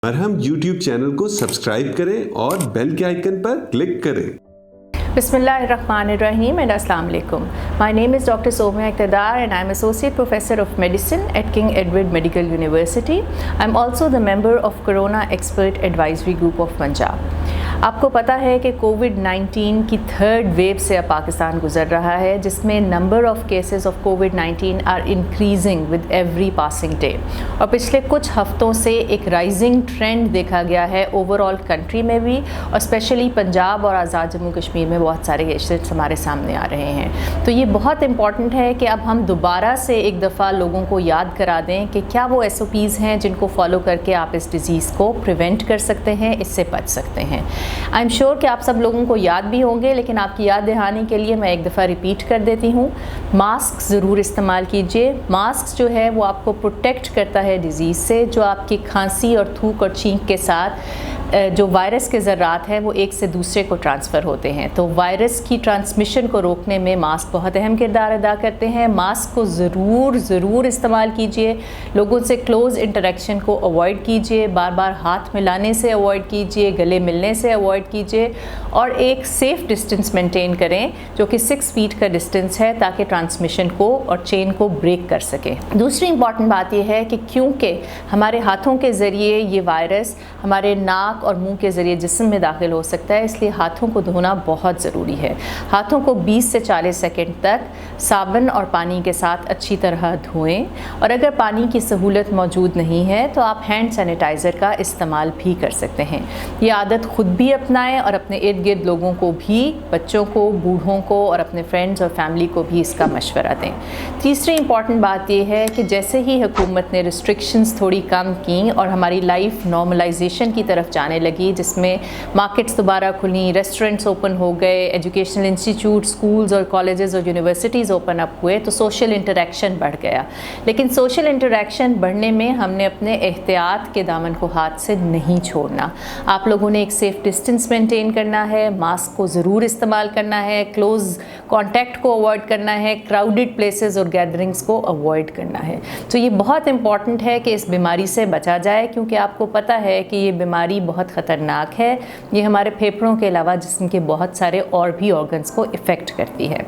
مرہم YouTube channel کو subscribe کریں اور بیل کے آئیکن پر کلک کریں۔ Bismillahirrahmanirrahim and Assalamu alaikum. My name is Dr. Somya Iqtidar and I am Associate Professor of Medicine at King Edward Medical University. I am also the member of Corona Expert Advisory Group of Punjab. آپ کو پتہ ہے کہ COVID-19 کی third view سے اب پاکستان گزر رہا ہے، جس میں نمبر آف کیسز آف کووڈ-19 are increasing with every passing day, اور پچھلے کچھ ہفتوں سے ایک رائزنگ ٹرینڈ دیکھا گیا ہے اوور آل کنٹری میں بھی، اور اسپیشلی پنجاب اور آزاد جموں کشمیر میں بہت سارے کیسز ہمارے سامنے آ رہے ہیں۔ تو یہ بہت امپورٹنٹ ہے کہ اب ہم دوبارہ سے ایک دفعہ لوگوں کو یاد کرا دیں کہ کیا وہ SOPs ہیں جن کو فالو کر کے آپ اس ڈیزیز کو پریونٹ کر سکتے ہیں، اس سے بچ سکتے ہیں۔ آئی ایم شیور کہ آپ سب لوگوں کو یاد بھی ہوں گے، لیکن آپ کی یاد دہانی کے لیے میں ایک دفعہ ریپیٹ کر دیتی ہوں۔ ماسک ضرور استعمال کیجیے۔ ماسک جو ہے وہ آپ کو پروٹیکٹ کرتا ہے ڈیزیز سے، جو آپ کی کھانسی اور تھوک اور چھینک کے ساتھ جو وائرس کے ذرات ہیں وہ ایک سے دوسرے کو ٹرانسفر ہوتے ہیں۔ تو وائرس کی ٹرانسمیشن کو روکنے میں ماسک بہت اہم کردار ادا کرتے ہیں۔ ماسک کو ضرور استعمال کیجیے۔ لوگوں سے کلوز انٹریکشن کو اوائڈ کیجیے، بار بار ہاتھ ملانے سے اوائڈ کیجیے، گلے ملنے سے اوائڈ کیجیے، اور ایک سیف ڈسٹنس مینٹین کریں جو کہ 6 فیٹ کا ڈسٹنس ہے، تاکہ ٹرانسمیشن کو اور چین کو بریک کر سکے۔ دوسری امپورٹنٹ بات یہ ہے کہ کیونکہ ہمارے ہاتھوں کے ذریعے یہ وائرس ہمارے ناک اور منہ کے ذریعے جسم میں داخل ہو سکتا ہے، اس لیے ہاتھوں کو دھونا بہت ضروری ہے۔ ہاتھوں کو 20 سے 40 سیکنڈ تک صابن اور پانی کے ساتھ اچھی طرح دھوئیں، اور اگر پانی کی سہولت موجود نہیں ہے تو آپ ہینڈ سینیٹائزر کا استعمال بھی کر سکتے ہیں۔ یہ عادت خود بھی اپنائیں اور اپنے ارد گرد لوگوں کو بھی، بچوں کو، بوڑھوں کو اور اپنے فرینڈز اور فیملی کو بھی اس کا مشورہ دیں۔ تیسری امپورٹنٹ بات یہ ہے کہ جیسے ہی حکومت نے ریسٹرکشنز تھوڑی کم کیں اور ہماری لائف نارملائزیشن کی طرف جانے لگی، جس میں مارکیٹس دوبارہ کھلیں، ریسٹورنٹس اوپن ہو گئے، ایجوکیشنل انسٹیٹیوٹ، سکولز اور کالجز اور یونیورسٹیز اوپن اپ ہوئے، تو سوشل انٹریکشن بڑھ گیا۔ لیکن سوشل انٹریکشن بڑھنے میں ہم نے اپنے احتیاط کے دامن کو ہاتھ سے نہیں چھوڑنا۔ آپ لوگوں نے ایک سیف ڈسٹنس مینٹین کرنا ہے، ماسک کو ضرور استعمال کرنا ہے، کلوز کانٹیکٹ کو اوائڈ کرنا ہے، کراؤڈڈ پلیسز اور گیدرنگز کو اوائڈ کرنا ہے۔ تو یہ بہت امپورٹنٹ ہے کہ اس بیماری سے بچا جائے، کیونکہ آپ کو پتہ ہے کہ یہ بیماری بہت خطرناک ہے۔ یہ ہمارے پھیپھڑوں کے علاوہ جسم کے بہت سارے اور بھی آرگنز کو افیکٹ کرتی ہے۔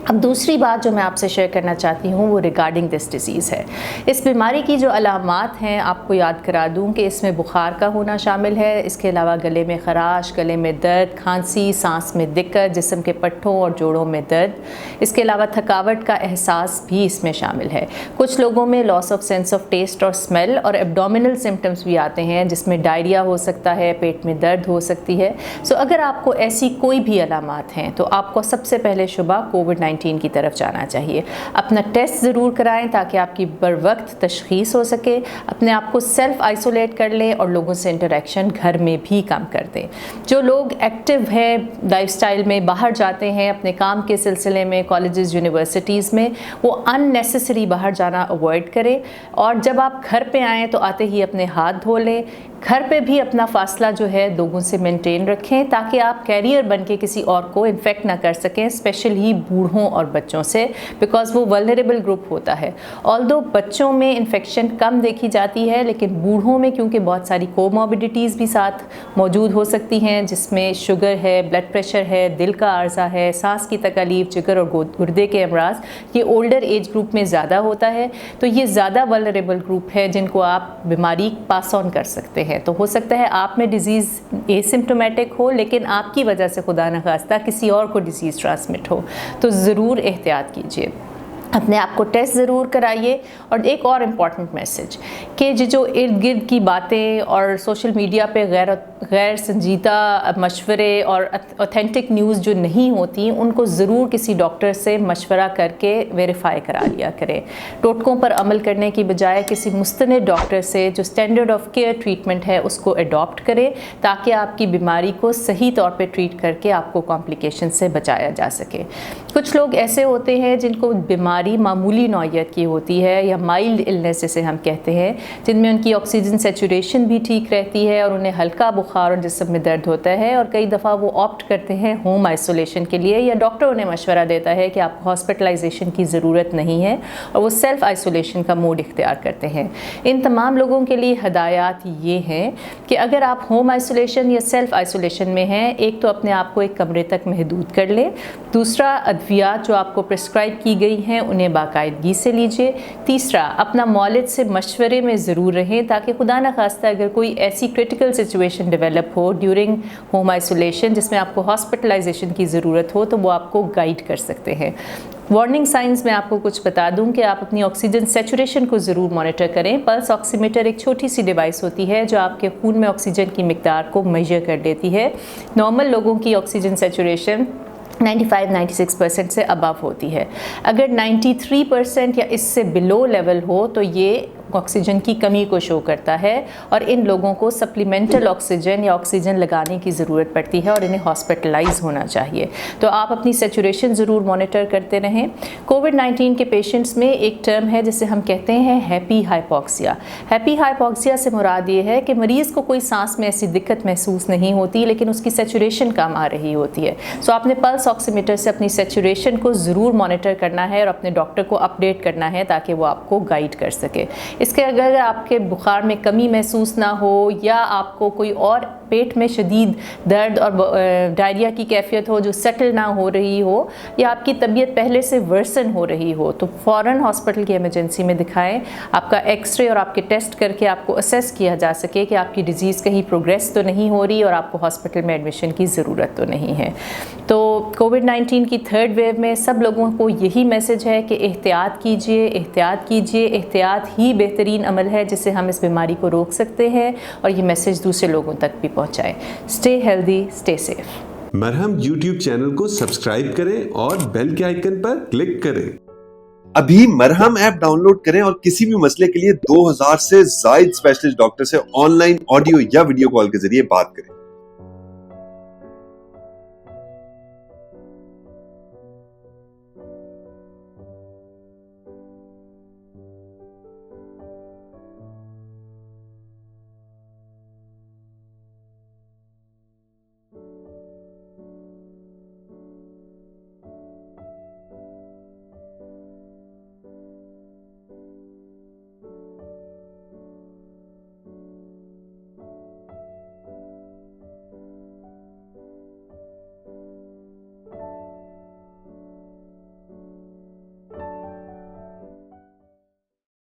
اب دوسری بات جو میں آپ سے شیئر کرنا چاہتی ہوں وہ ریگارڈنگ دس ڈیزیز ہے۔ اس بیماری کی جو علامات ہیں آپ کو یاد کرا دوں کہ اس میں بخار کا ہونا شامل ہے، اس کے علاوہ گلے میں خراش، گلے میں درد، کھانسی، سانس میں دقت، جسم کے پٹھوں اور جوڑوں میں درد، اس کے علاوہ تھکاوٹ کا احساس بھی اس میں شامل ہے۔ کچھ لوگوں میں لاس آف سینس آف ٹیسٹ اور اسمیل اور ایبڈومینل سمٹمز بھی آتے ہیں، جس میں ڈائریا ہو سکتا ہے، پیٹ میں درد ہو سکتی ہے۔ اگر آپ کو ایسی کوئی بھی علامات ہیں تو آپ کو سب سے پہلے شبہ کووڈ-19 کی طرف جانا چاہیے۔ اپنا ٹیسٹ ضرور کرائیں تاکہ آپ کی بر وقت تشخیص ہو سکے۔ اپنے آپ کو سیلف آئسولیٹ کر لیں اور لوگوں سے انٹریکشن گھر میں بھی کم کر دیں۔ جو لوگ ایکٹیو ہیں لائف سٹائل میں، باہر جاتے ہیں اپنے کام کے سلسلے میں، کالجز، یونیورسٹیز میں، وہ ان نیسیسری باہر جانا اوائڈ کریں، اور جب آپ گھر پہ آئیں تو آتے ہی اپنے ہاتھ دھو لیں۔ گھر پہ بھی اپنا فاصلہ جو ہے لوگوں سے مینٹین رکھیں، تاکہ آپ کیریئر بن کے کسی اور کو انفیکٹ نہ کر سکیں، اسپیشلی بوڑھوں اور بچوں سے، بیکاز وہ ولنریبل گروپ ہوتا ہے۔ آلدو بچوں میں انفیکشن کم دیکھی جاتی ہے، لیکن بوڑھوں میں کیونکہ بہت ساری کوموربڈیٹیز بھی ساتھ موجود ہو سکتی ہیں، جس میں شوگر ہے، بلڈ پریشر ہے، دل کا عارضہ ہے، سانس کی تکالیف، جگر اور گردے کے امراض، یہ اولڈر ایج گروپ میں زیادہ ہوتا ہے۔ تو یہ زیادہ ولنریبل گروپ ہے جن کو آپ بیماری پاس آن کر سکتے ہیں۔ تو ہو سکتا ہے آپ میں ڈیزیز ایسمپٹومیٹک ہو، لیکن آپ کی وجہ سے خدا نخواستہ کسی اور کو ڈیزیز ٹرانسمٹ ہو، تو ضرور احتیاط کیجیے۔ اپنے آپ کو ٹیسٹ ضرور کرائیے۔ اور ایک اور امپورٹنٹ میسج کہ جو ارد گرد کی باتیں اور سوشل میڈیا پہ غیر سنجیدہ مشورے اور اوتھینٹک نیوز جو نہیں ہوتی، ان کو ضرور کسی ڈاکٹر سے مشورہ کر کے ویریفائی کرا لیا کریں۔ ٹوٹکوں پر عمل کرنے کی بجائے کسی مستند ڈاکٹر سے جو اسٹینڈرڈ آف کیئر ٹریٹمنٹ ہے اس کو اڈاپٹ کریں، تاکہ آپ کی بیماری کو صحیح طور پہ ٹریٹ کر کے آپ کو کمپلیکیشن سے بچایا جا سکے۔ کچھ لوگ ایسے ہوتے ہیں جن کو بیماری بیماری معمولی نوعیت کی ہوتی ہے یا مائلڈ النس جسے ہم کہتے ہیں، جن میں ان کی آکسیجن سیچوریشن بھی ٹھیک رہتی ہے اور انہیں ہلکا بخار اور جسم میں درد ہوتا ہے، اور کئی دفعہ وہ آپٹ کرتے ہیں ہوم آئسولیشن کے لیے، یا ڈاکٹر انہیں مشورہ دیتا ہے کہ آپ کو ہاسپٹلائزیشن کی ضرورت نہیں ہے اور وہ سیلف آئسولیشن کا موڈ اختیار کرتے ہیں۔ ان تمام لوگوں کے لیے ہدایات یہ ہیں کہ اگر آپ ہوم آئسولیشن یا سیلف آئسولیشن میں ہیں، ایک تو اپنے آپ کو ایک کمرے تک محدود کر لیں، دوسرا ادویات جو آپ کو پرسکرائب کی گئی ہیں انہیں باقاعدگی سے لیجئے، تیسرا اپنا مولد سے مشورے میں ضرور رہیں تاکہ خدا نخواستہ اگر کوئی ایسی کرٹیکل سچویشن ڈیولپ ہو ڈیورنگ ہوم آئسولیشن جس میں آپ کو ہاسپٹلائزیشن کی ضرورت ہو تو وہ آپ کو گائیڈ کر سکتے ہیں۔ وارننگ سائنز میں آپ کو کچھ بتا دوں کہ آپ اپنی آکسیجن سیچوریشن کو ضرور مانیٹر کریں۔ پلس آکسی میٹر ایک چھوٹی سی ڈیوائس ہوتی ہے جو آپ کے خون میں آکسیجن کی مقدار کو میجر کر دیتی ہے۔ نارمل لوگوں کی آکسیجن سیچوریشن 95-96% سے ابو ہوتی ہے، اگر 93% یا اس سے بلو لیول ہو تو یہ آکسیجن کی کمی کو شو کرتا ہے اور ان لوگوں کو سپلیمنٹل آکسیجن یا آکسیجن لگانے کی ضرورت پڑتی ہے اور انہیں ہاسپٹلائز ہونا چاہیے۔ تو آپ اپنی سیچوریشن ضرور مانیٹر کرتے رہیں۔ کووڈ-19 کے پیشنٹس میں ایک ٹرم ہے جسے ہم کہتے ہیں ہیپی ہائپوکسیا۔ ہیپی ہائپوکسیا سے مراد یہ ہے کہ مریض کو کوئی سانس میں ایسی دقت محسوس نہیں ہوتی لیکن اس کی سیچوریشن کم آ رہی ہوتی ہے۔ سو آپ نے پلس آکسی میٹر سے اپنی سیچوریشن کو ضرور مانیٹر کرنا ہے اور اپنے ڈاکٹر کو اپڈیٹ کرنا ہے تاکہ وہ آپ کو گائیڈ کر سکے۔ اس کے اگر آپ کے بخار میں کمی محسوس نہ ہو یا آپ کو کوئی اور پیٹ میں شدید درد اور ڈائریا کی کیفیت ہو جو سیٹل نہ ہو رہی ہو یا آپ کی طبیعت پہلے سے ورسن ہو رہی ہو تو فوراً ہاسپٹل کی ایمرجنسی میں دکھائیں، آپ کا ایکس رے اور آپ کے ٹیسٹ کر کے آپ کو اسیس کیا جا سکے کہ آپ کی ڈیزیز کہیں پروگریس تو نہیں ہو رہی اور آپ کو ہاسپٹل میں ایڈمیشن کی ضرورت تو نہیں ہے۔ تو کووڈ-19 کی تھرڈ ویو میں سب لوگوں کو یہی میسج ہے کہ احتیاط کیجئے، احتیاط کیجئے، احتیاط ہی بہترین عمل ہے جس سے ہم اس بیماری کو روک سکتے ہیں اور یہ میسج دوسرے لوگوں تک بھی پہنچائیں۔ Stay healthy, stay safe. Marham YouTube channel کو سبسکرائب کریں اور بیل کے آئیکن پر کلک کریں۔ ابھی مرہم ایپ ڈاؤن لوڈ کریں اور کسی بھی مسئلے کے لیے 2000 سے زائد اسپیشلسٹ ڈاکٹر سے آن لائن آڈیو یا ویڈیو کال کے ذریعے بات کریں۔